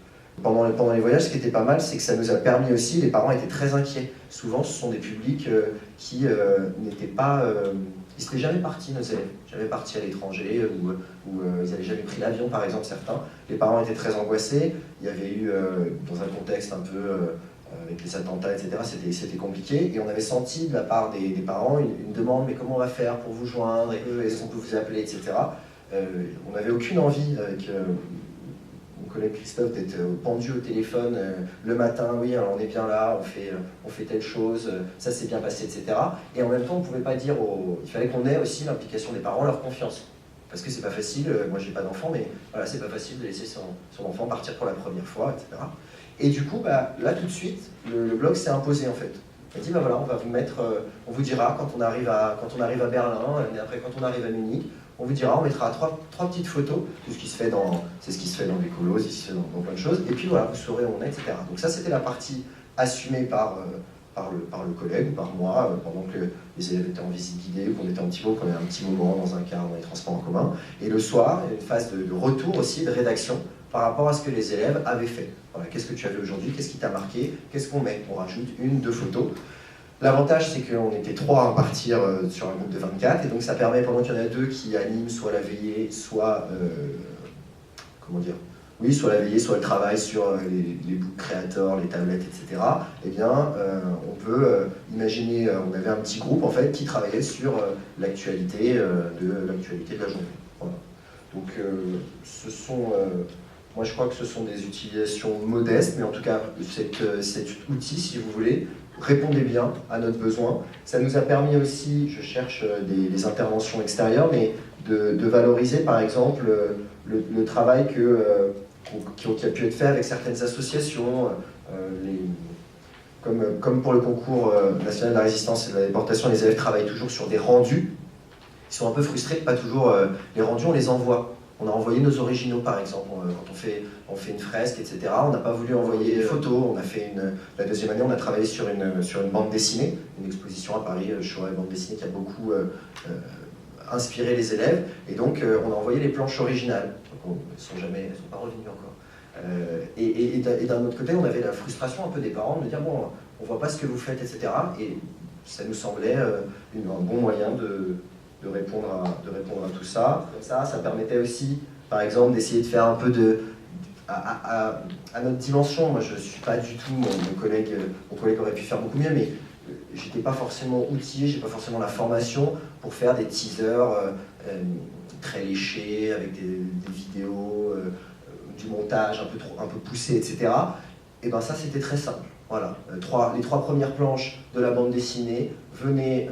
Pendant les voyages, ce qui était pas mal, c'est que ça nous a permis aussi, les parents étaient très inquiets. Souvent, ce sont des publics qui n'étaient pas... ils n'étaient jamais partis, nos élèves, jamais partis à l'étranger, ou ils n'avaient jamais pris l'avion, par exemple, certains. Les parents étaient très angoissés. Il y avait eu, dans un contexte un peu... avec les attentats, etc., c'était compliqué. Et on avait senti de la part des parents une demande, mais comment on va faire pour vous joindre, est-ce qu'on peut vous appeler, etc. On n'avait aucune envie, avec mon collègue Christophe, d'être pendu au téléphone le matin, oui, alors on est bien là, on fait telle chose, ça s'est bien passé, etc. Et en même temps, on ne pouvait pas dire, il fallait qu'on ait aussi l'implication des parents, leur confiance. Parce que c'est pas facile, moi j'ai pas d'enfant, mais voilà, c'est pas facile de laisser son enfant partir pour la première fois, etc. Et du coup, là tout de suite, le blog s'est imposé en fait. Il a dit, voilà, on va vous mettre, on vous dira quand on arrive à Berlin, et après quand on arrive à Munich, on vous dira, on mettra trois petites photos, c'est ce qui se fait dans l'écolo, c'est ce qui se fait dans plein de choses, et puis voilà, vous saurez où on est, etc. Donc ça, c'était la partie assumée par par le collègue ou par moi, pendant que les élèves étaient en visite guidée, qu'on était en petit groupe, qu'on avait un petit moment dans un car, dans les transports en commun. Et le soir, il y a une phase de retour aussi, de rédaction, par rapport à ce que les élèves avaient fait. Voilà, qu'est-ce que tu as vu aujourd'hui, qu'est-ce qui t'a marqué, qu'est-ce qu'on met? On rajoute 1-2 photos. L'avantage, c'est qu'on était 3 à partir sur un groupe de 24, et donc ça permet, pendant qu'il y en a 2 qui animent soit la veillée, soit, soit la veillée, soit le travail sur les book creators, les tablettes, etc. Eh bien, on peut imaginer, on avait un petit groupe en fait qui travaillait sur l'actualité de la journée. Voilà. Donc, moi je crois que ce sont des utilisations modestes, mais en tout cas cet outil, si vous voulez, répondait bien à notre besoin. Ça nous a permis aussi, je cherche des interventions extérieures, mais de valoriser par exemple le travail qui a pu être fait avec certaines associations, comme pour le concours national de la résistance et de la déportation, les élèves travaillent toujours sur des rendus. Ils sont un peu frustrés de pas toujours les rendus, on les envoie. On a envoyé nos originaux par exemple, quand on fait une fresque, etc. On n'a pas voulu envoyer des photos. On a fait la deuxième année, on a travaillé sur une bande dessinée, une exposition à Paris, Shoah et bande dessinée, qui a beaucoup inspiré les élèves. Et donc on a envoyé les planches originales. Donc, elles ne sont pas revenues encore. Et d'un autre côté, on avait la frustration un peu des parents de me dire bon, on voit pas ce que vous faites, etc. Et ça nous semblait un bon moyen de répondre à tout ça. Comme ça permettait aussi, par exemple, d'essayer de faire un peu à notre dimension. Moi, je ne suis pas du tout, mon collègue aurait pu faire beaucoup mieux, mais j'étais pas forcément outillé, j'ai pas forcément la formation pour faire des teasers très léchés, avec des vidéos, du montage un peu poussé, etc. Et bien ça, c'était très simple. Voilà, les 3 premières planches de la bande dessinée, venez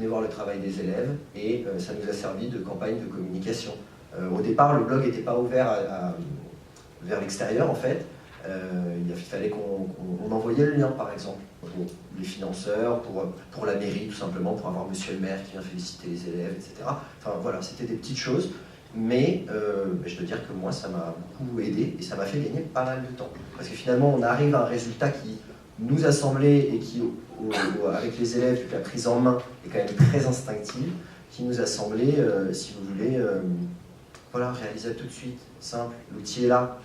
voir le travail des élèves, et ça nous a servi de campagne de communication. Au départ, le blog n'était pas ouvert vers l'extérieur, en fait. Il fallait qu'on envoyait le lien, par exemple, pour les financeurs, pour la mairie, tout simplement, pour avoir monsieur le maire qui vient féliciter les élèves, etc. Enfin, voilà, c'était des petites choses, mais je dois dire que moi, ça m'a beaucoup aidé, et ça m'a fait gagner pas mal de temps. Parce que finalement, on arrive à un résultat qui nous a semblé, et qui, avec les élèves, vu que la prise en main est quand même très instinctive, qui nous a semblé, si vous voulez, réalisable tout de suite, simple, l'outil est là,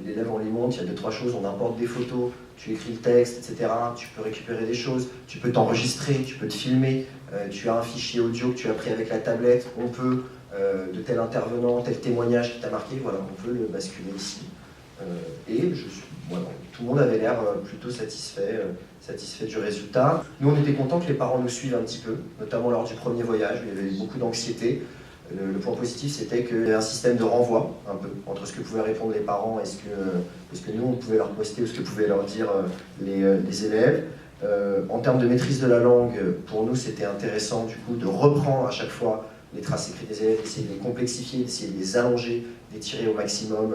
l'élève on les monte, il y a 2-3 choses, on importe des photos, tu écris le texte, etc. Tu peux récupérer des choses, tu peux t'enregistrer, tu peux te filmer, tu as un fichier audio que tu as pris avec la tablette, on peut, de tel intervenant, tel témoignage qui t'a marqué, voilà, on peut le basculer ici. Tout le monde avait l'air plutôt satisfait du résultat. Nous, on était contents que les parents nous suivent un petit peu, notamment lors du premier voyage, où il y avait beaucoup d'anxiété. Le point positif, c'était qu'il y avait un système de renvoi, un peu, entre ce que pouvaient répondre les parents et ce que nous, on pouvait leur poster, ou ce que pouvaient leur dire les élèves. En termes de maîtrise de la langue, pour nous, c'était intéressant, du coup, de reprendre à chaque fois les traces écrites des élèves, d'essayer de les complexifier, d'essayer de les allonger, d'étirer au maximum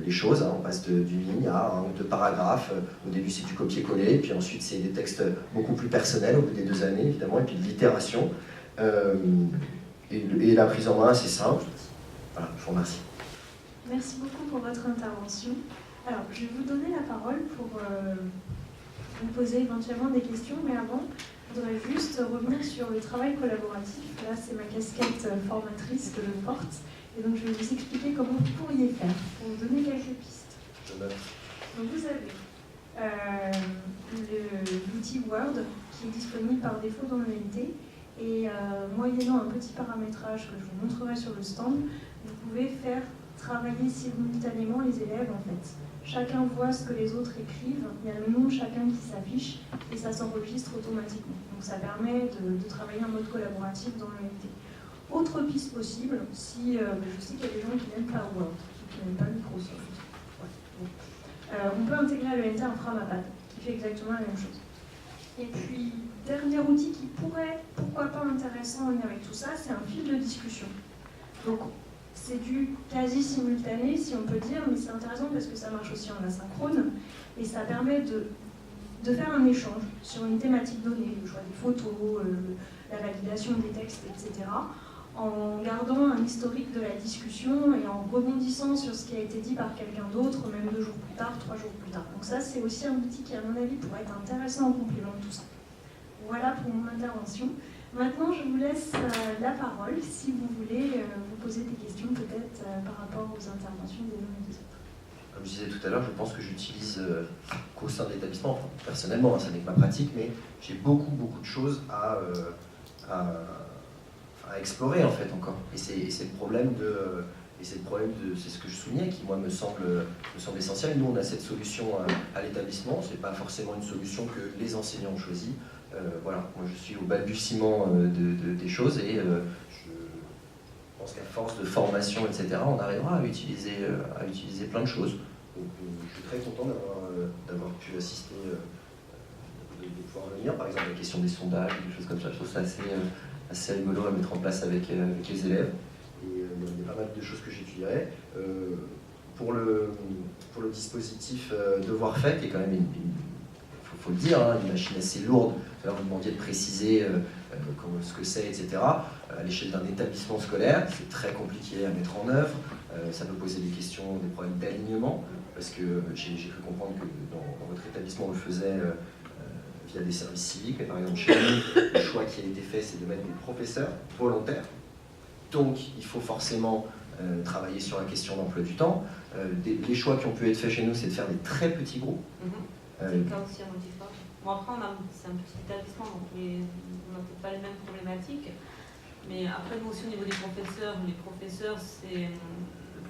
les choses. On passe d'une ligne à 1 ou 2 paragraphes. Au début, c'est du copier-coller, puis ensuite, c'est des textes beaucoup plus personnels au bout des 2 années, évidemment, et puis de l'itération. Et la prise en main, c'est simple. Voilà, je vous remercie. Merci beaucoup pour votre intervention. Alors, je vais vous donner la parole pour vous poser éventuellement des questions, mais avant, je voudrais juste revenir sur le travail collaboratif. Là, c'est ma casquette formatrice que je porte, et donc je vais vous expliquer comment vous pourriez faire, pour vous donner quelques pistes. Donc vous avez l'outil Word qui est disponible par défaut dans l'ENT, et moyennant un petit paramétrage que je vous montrerai sur le stand, vous pouvez faire travailler simultanément les élèves en fait. Chacun voit ce que les autres écrivent, il y a le nom de chacun qui s'affiche et ça s'enregistre automatiquement. Donc ça permet de travailler en mode collaboratif dans l'ENT. Autre piste possible, si je sais qu'il y a des gens qui n'aiment pas Word, qui n'aiment pas Microsoft. Ouais. On peut intégrer à l'ENT un Framapad qui fait exactement la même chose. Et puis, dernier outil qui pourrait, pourquoi pas intéressant en lien avec tout ça, c'est un fil de discussion. Donc, c'est du quasi-simultané, si on peut dire, mais c'est intéressant parce que ça marche aussi en asynchrone, et ça permet de faire un échange sur une thématique donnée, le choix des photos, la validation des textes, etc., en gardant un historique de la discussion et en rebondissant sur ce qui a été dit par quelqu'un d'autre, même 2 jours plus tard, 3 jours plus tard. Donc ça, c'est aussi un outil qui, à mon avis, pourrait être intéressant en complément de tout ça. Voilà pour mon intervention. Maintenant, je vous laisse la parole, si vous voulez vous poser des questions peut-être par rapport aux interventions des uns et des autres. Comme je disais tout à l'heure, je pense que j'utilise qu'au sein de l'établissement, enfin, personnellement, ça n'est que ma pratique, mais j'ai beaucoup de choses à explorer en fait encore. Et c'est le problème de... c'est ce que je soulignais qui moi me semble essentiel. Nous on a cette solution à l'établissement, c'est pas forcément une solution que les enseignants ont choisie. Voilà, moi je suis au balbutiement des choses et je pense qu'à force de formation, etc., on arrivera à utiliser plein de choses. Donc, je suis très content d'avoir pu assister, de pouvoir venir, par exemple la question des sondages, des choses comme ça. Je trouve ça assez rigolo à mettre en place avec les élèves. Et il y a pas mal de choses que j'étudierai. Pour le dispositif devoir fait, qui est quand même faut le dire, une machine assez lourde. Alors vous demandiez de préciser ce que c'est, etc. À l'échelle d'un établissement scolaire, c'est très compliqué à mettre en œuvre. Ça peut poser des questions, des problèmes d'alignement, parce que j'ai cru comprendre que dans votre établissement, on le faisait via des services civiques. Mais par exemple, chez nous, le choix qui a été fait, c'est de mettre des professeurs volontaires. Donc, il faut forcément travailler sur la question d'emploi du temps. Les choix qui ont pu être faits chez nous, c'est de faire des très petits groupes. C'est le cas aussi à Montfort. Bon, après, c'est un petit établissement, donc on n'a peut-être pas les mêmes problématiques. Mais après, nous aussi, au niveau des professeurs, le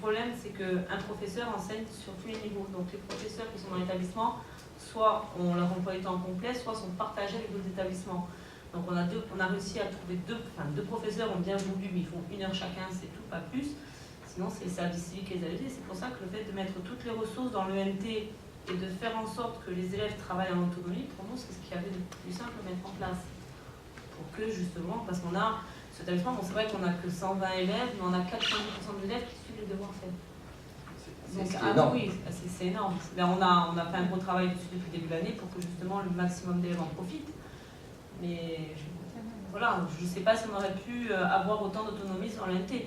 problème, c'est qu'un professeur enseigne sur tous les niveaux. Donc, les professeurs qui sont dans l'établissement, soit ont leur emploi du temps complet, soit sont partagés avec d'autres établissements. Donc, on a réussi à trouver deux professeurs ont bien voulu, mais ils font 1 heure chacun, c'est tout, pas plus. Sinon, c'est les services civiques et les AED. C'est pour ça que le fait de mettre toutes les ressources dans l'ENT et de faire en sorte que les élèves travaillent en autonomie, pour nous, c'est ce qu'il y avait de plus simple à mettre en place. Pour que, justement, parce qu'on a, cet établissement, bon, c'est vrai qu'on n'a que 120 élèves, mais on a 90% d'élèves qui suivent les devoirs faits. Donc, énorme. Oui, c'est énorme. Mais on a fait un gros travail dessus depuis le début de l'année pour que, justement, le maximum d'élèves en profitent. Mais, voilà, je ne sais pas si on aurait pu avoir autant d'autonomie sur l'ENT.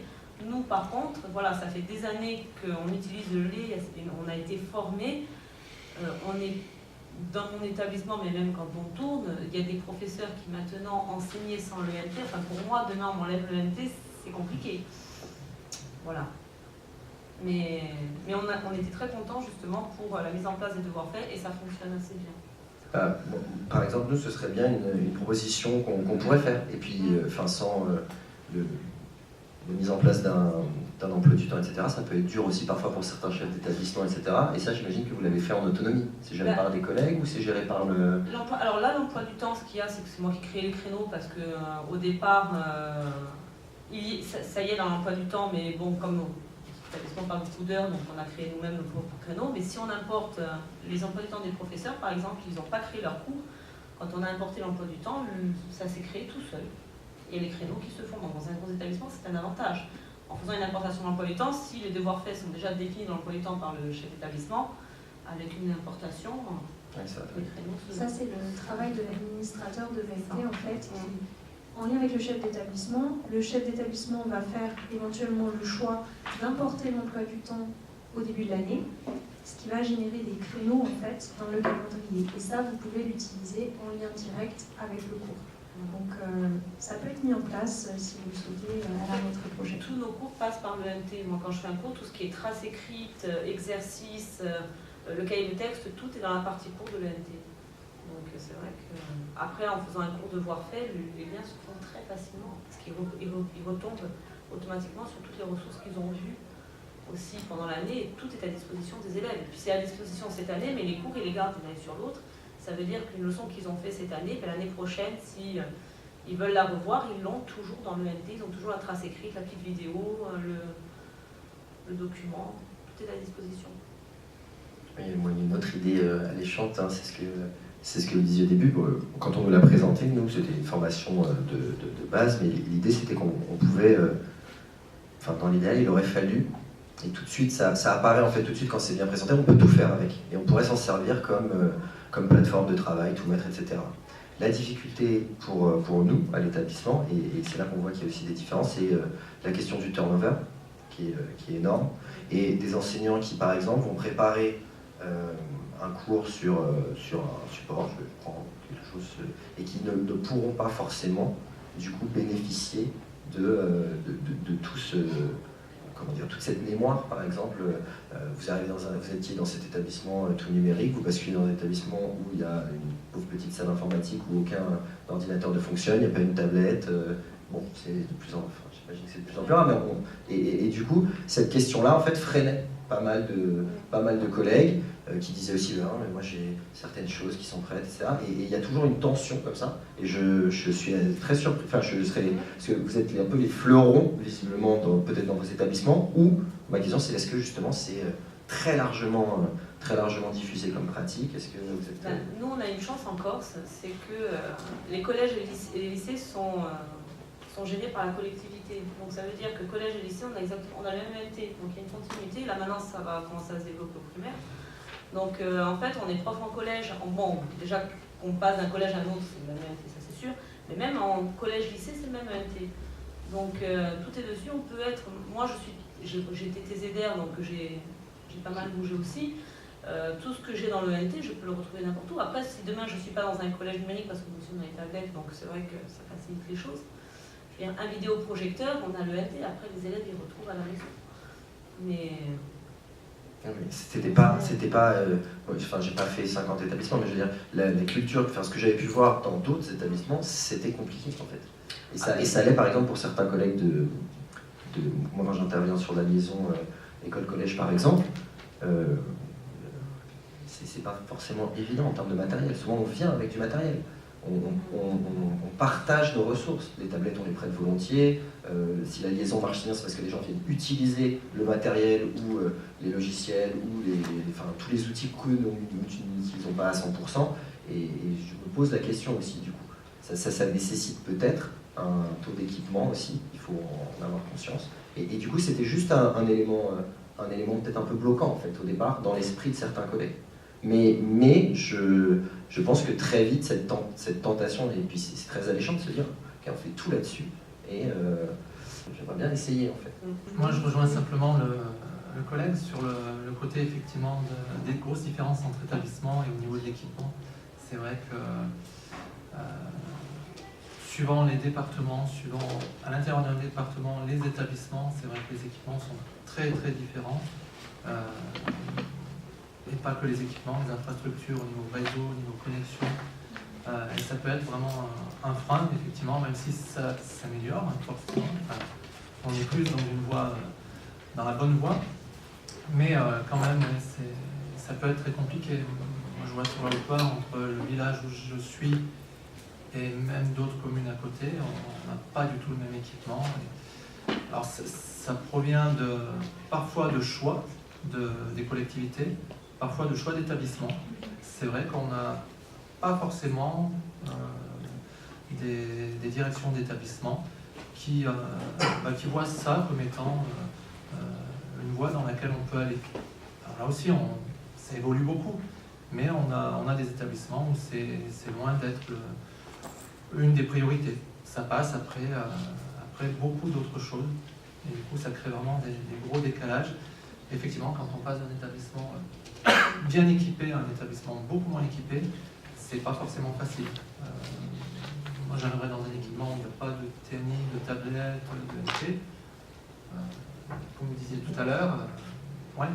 Nous, par contre, voilà, ça fait des années qu'on utilise le lait, on a été formés. On est dans mon établissement, mais même quand on tourne, il y a des professeurs qui maintenant enseignaient sans l'ENT. Enfin, pour moi, demain on m'enlève l'ENT, c'est compliqué. Voilà. Mais on était très contents justement pour la mise en place des devoirs faits et ça fonctionne assez bien. Bon, par exemple, nous, ce serait bien une proposition qu'on pourrait faire. Et puis, sans la mise en place d'un emploi du temps, etc., ça peut être dur aussi parfois pour certains chefs d'établissement, etc. Et ça, j'imagine que vous l'avez fait en autonomie. C'est géré par des collègues ou c'est géré par le... Alors là, l'emploi du temps, ce qu'il y a, c'est que c'est moi qui crée les créneaux parce qu'au départ, ça y est dans l'emploi du temps, mais bon, comme l'établissement pas beaucoup d'heures, donc on a créé nous-mêmes nos propres créneaux. Mais si on importe les emplois du temps des professeurs, par exemple, ils n'ont pas créé leur cours, quand on a importé l'emploi du temps, ça s'est créé tout seul. Il y a les créneaux qui se font. Donc dans un gros établissement, c'est un avantage. En faisant une importation d'emploi du temps, si les devoirs faits sont déjà définis dans l'emploi du temps par le chef d'établissement, avec une importation, les créneaux se... Ça, c'est le travail de l'administrateur de l'ENT, en fait, qui, en lien avec le chef d'établissement va faire éventuellement le choix d'importer l'emploi du temps au début de l'année, ce qui va générer des créneaux, en fait, dans le calendrier. Et ça, vous pouvez l'utiliser en lien direct avec le cours. Donc ça peut être mis en place si vous le souhaitez à la rentrée prochaine. Tous nos cours passent par l'ENT. Moi quand je fais un cours, tout ce qui est traces écrites, exercices, le cahier de texte, tout est dans la partie cours de l'ENT. Donc c'est vrai qu'après en faisant un cours devoir fait, les liens se font très facilement parce qu'ils retombent automatiquement sur toutes les ressources qu'ils ont vues aussi pendant l'année et tout est à disposition des élèves. Et puis c'est à disposition cette année, mais les cours ils les gardent d'une année sur l'autre. Ça veut dire qu'une leçon qu'ils ont fait cette année, l'année prochaine, si ils veulent la revoir, ils l'ont toujours dans l'ENT, ils ont toujours la trace écrite, la petite vidéo, le document, tout est à disposition. Oui, moi, il y a une autre idée alléchante, c'est ce que vous disiez au début. Quand on nous l'a présenté, nous, c'était une formation de base, mais l'idée c'était qu'on pouvait, dans l'idéal, il aurait fallu, et tout de suite, ça apparaît en fait tout de suite quand c'est bien présenté, on peut tout faire avec, et on pourrait s'en servir comme plateforme de travail, tout mettre, etc. La difficulté pour nous, à l'établissement, et c'est là qu'on voit qu'il y a aussi des différences, c'est la question du turnover, qui est énorme, et des enseignants qui, par exemple, vont préparer un cours sur un support, je prends quelque chose, et qui ne pourront pas forcément, du coup, bénéficier de tout ce... Comment dire, toute cette mémoire, par exemple, vous étiez dans cet établissement tout numérique, vous basculez dans un établissement où il y a une pauvre petite salle informatique où aucun ordinateur ne fonctionne, il n'y a pas une tablette. Bon, c'est de plus en plus, j'imagine que c'est de plus en plus rare, mais et du coup, cette question-là, en fait, freinait pas mal de collègues qui disaient aussi, mais moi j'ai certaines choses qui sont prêtes, etc. Et il y a toujours une tension comme ça. Et je suis très surpris, parce que vous êtes un peu les fleurons, visiblement, peut-être dans vos établissements, où ma question c'est est-ce que justement c'est très largement diffusé comme pratique? Est-ce que vous êtes... Nous, on a une chance en Corse, c'est que les collèges et les lycées sont gérés par la collectivité. Donc ça veut dire que collège et lycée, on a le même ENT. Donc il y a une continuité. Là maintenant, ça va commencer à se développer au primaire. Donc en fait, on est prof en collège. Bon, déjà qu'on passe d'un collège à un autre, c'est le même ENT, ça c'est sûr. Mais même en collège-lycée, c'est le même ENT. Donc tout est dessus. On peut être... Moi, j'ai été TZR, donc j'ai pas mal bougé aussi. Tout ce que j'ai dans le ENT, je peux le retrouver n'importe où. Après, si demain je ne suis pas dans un collège numérique, parce que nous aussi on a été à Delft, donc c'est vrai que ça facilite les choses. Un vidéoprojecteur, on a le ENT, après les élèves ils retrouvent à la maison. Mais c'était pas enfin j'ai pas fait 50 établissements, mais je veux dire la culture, enfin ce que j'avais pu voir dans d'autres établissements, c'était compliqué en fait. Et ça allait par exemple pour certains collègues moi quand j'interviens sur la liaison école-collège par exemple, c'est pas forcément évident en termes de matériel. Souvent on vient avec du matériel. On partage nos ressources. Les tablettes, on les prête volontiers. Si la liaison marche bien, c'est parce que les gens viennent utiliser le matériel ou les logiciels ou tous les outils que nous n'utilisons pas à 100%. Et je me pose la question aussi, du coup. Ça nécessite peut-être un taux d'équipement aussi. Il faut en avoir conscience. Et du coup, c'était juste un élément peut-être un peu bloquant, en fait, au départ, dans l'esprit de certains collègues. Mais je pense que très vite, cette tentation, et puis c'est très alléchant de se dire qu'on fait tout là-dessus, et j'aimerais bien essayer en fait. Moi je rejoins simplement le collègue sur le côté effectivement des grosses différences entre établissements et au niveau de l'équipement. C'est vrai que suivant les départements, suivant à l'intérieur d'un département, les établissements, c'est vrai que les équipements sont très très différents. Et pas que les équipements, les infrastructures au niveau réseau, au niveau connexion. Et ça peut être vraiment un frein, effectivement, même si ça s'améliore, forcément. Enfin, on est plus dans la bonne voie, mais quand même, ça peut être très compliqué. Moi, je vois sur le point entre le village où je suis et même d'autres communes à côté, on n'a pas du tout le même équipement. Alors, ça provient parfois de choix des collectivités, parfois de choix d'établissement. C'est vrai qu'on n'a pas forcément des directions d'établissement qui voient ça comme étant une voie dans laquelle on peut aller. Alors là aussi, ça évolue beaucoup, mais on a des établissements où c'est loin d'être une des priorités. Ça passe après beaucoup d'autres choses, et du coup ça crée vraiment des gros décalages. Effectivement, quand on passe d'un établissement bien équipé à un établissement beaucoup moins équipé, c'est pas forcément facile. Moi j'aimerais dans un équipement où il n'y a pas de TNI, de tablette, de MP. Comme vous disiez tout à l'heure, ouais,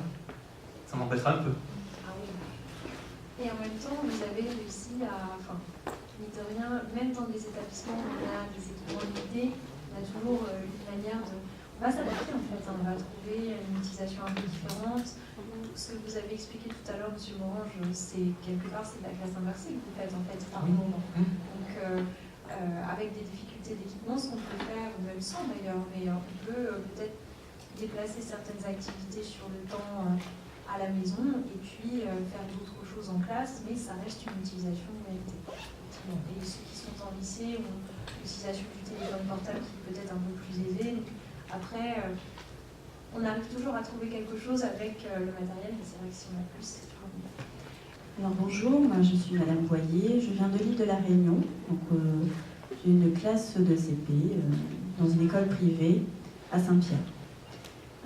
ça m'embêterait un peu. Et en même temps, vous avez réussi à, mine de rien, même dans des établissements où on a des équipements limités, on a toujours une manière de... On va s'adapter en fait, on va trouver une utilisation un peu différente. Ce que vous avez expliqué tout à l'heure, M. Morange, c'est quelque part c'est de la classe inversée que vous faites en fait par moment. Donc avec des difficultés d'équipement, ce qu'on peut faire, même sans d'ailleurs, mais on peut peut-être déplacer certaines activités sur le temps à la maison et puis faire d'autres choses en classe, mais ça reste une utilisation réalité. Et ceux qui sont en lycée ont l'utilisation du téléphone portable qui est peut-être un peu plus aisée. Après, on arrive toujours à trouver quelque chose avec le matériel, mais c'est vrai que si on a plus, c'est toujours mieux. Alors bonjour, moi je suis Madame Boyer, je viens de l'île de la Réunion. Donc, j'ai une classe de CP dans une école privée à Saint-Pierre.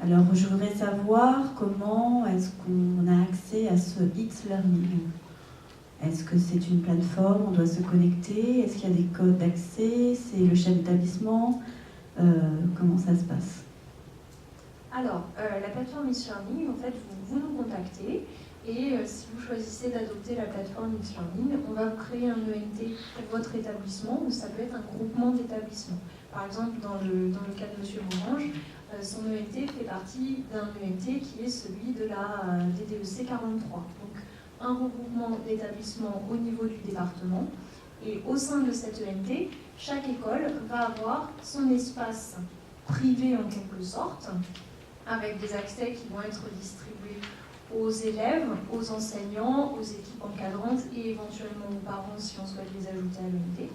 Alors je voudrais savoir comment est-ce qu'on a accès à ce X-Learning. Est-ce que c'est une plateforme, on doit se connecter? Est-ce qu'il y a des codes d'accès? C'est le chef d'établissement? Comment ça se passe? Alors, la plateforme X-Learning, en fait, vous nous contactez et si vous choisissez d'adopter la plateforme X-Learning, on va vous créer un ENT pour votre établissement ou ça peut être un groupement d'établissements. Par exemple, dans le cas de M. Morange, son ENT fait partie d'un ENT qui est celui de la DDEC 43. Donc, un regroupement d'établissements au niveau du département. Et au sein de cette ENT, chaque école va avoir son espace privé en quelque sorte, avec des accès qui vont être distribués aux élèves, aux enseignants, aux équipes encadrantes et éventuellement aux parents si on souhaite les ajouter à l'ENT.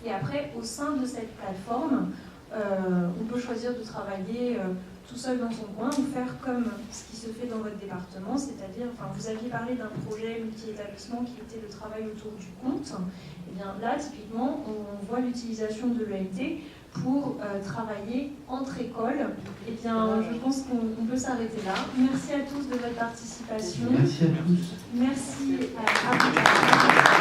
Et après, au sein de cette plateforme, on peut choisir de travailler tout seul dans son coin ou faire comme ce qui se fait dans votre département, c'est-à-dire, vous aviez parlé d'un projet multi-établissement qui était le travail autour du compte. Et bien là, typiquement, on voit l'utilisation de l'ENT pour travailler entre écoles. Et bien, je pense qu'on peut s'arrêter là. Merci à tous de votre participation. Merci à tous. Merci à vous.